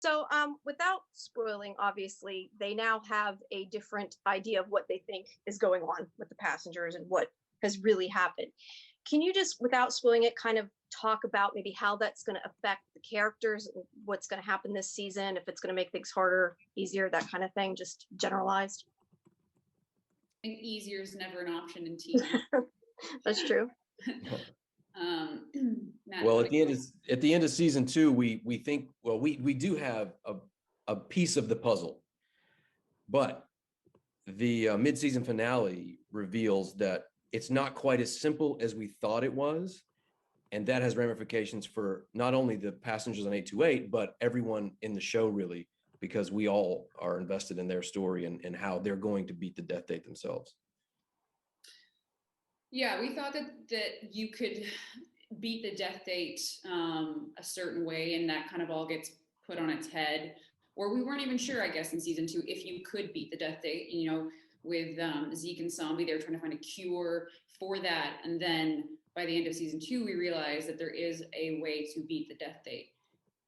So without spoiling, obviously, they now have a different idea of what they think is going on with the passengers and what has really happened. Can you just, without spoiling it, kind of talk about maybe how that's going to affect the characters, and what's going to happen this season, if it's going to make things harder, easier, that kind of thing, just generalized? I think easier is never an option in TV. That's true. Well, at the end of season 2, we think, well, we do have a piece of the puzzle, but the mid-season finale reveals that it's not quite as simple as we thought it was, and that has ramifications for not only the passengers on 828, but everyone in the show, really, because we all are invested in their story and how they're going to beat the death date themselves. Yeah, we thought that you could beat the death date a certain way, and that kind of all gets put on its head. Or we weren't even sure, I guess, in season 2, if you could beat the death date. You know, with Zeke and Zombie, they were trying to find a cure for that. And then by the end of season 2, we realized that there is a way to beat the death date.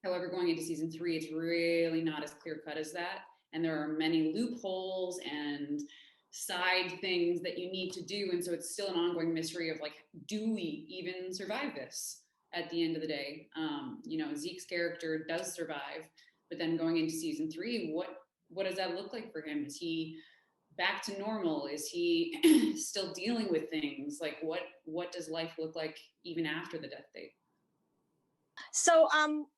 However, going into season 3, it's really not as clear cut as that. And there are many loopholes and side things that you need to do. And so it's still an ongoing mystery of like, do we even survive this at the end of the day? You know, Zeke's character does survive, but then going into season 3, what does that look like for him? Is he back to normal? Is he still dealing with things? Like what does life look like even after the death date? So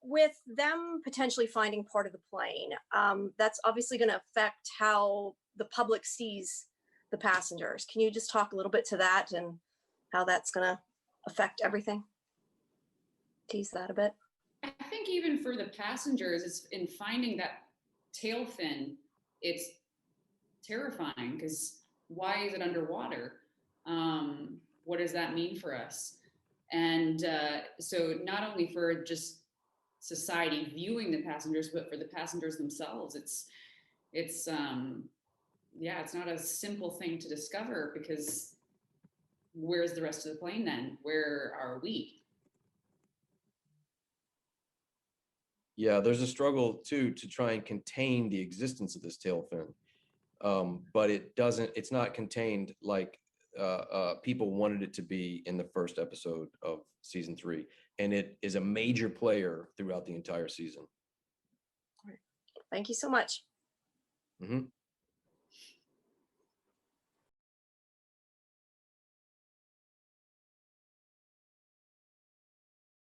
with them potentially finding part of the plane, that's obviously going to affect how the public sees the passengers. Can you just talk a little bit to that and how that's going to affect everything? Tease that a bit. I think even for the passengers, it's in finding that tail fin, it's terrifying because why is it underwater? What does that mean for us? And so not only for just society viewing the passengers, but for the passengers themselves, it's not a simple thing to discover, because where's the rest of the plane then? Where are we? Yeah, there's a struggle too to try and contain the existence of this tail fin, but it's not contained like people wanted it to be in the first episode of season 3, and it is a major player throughout the entire season. Thank you so much. Mm-hmm.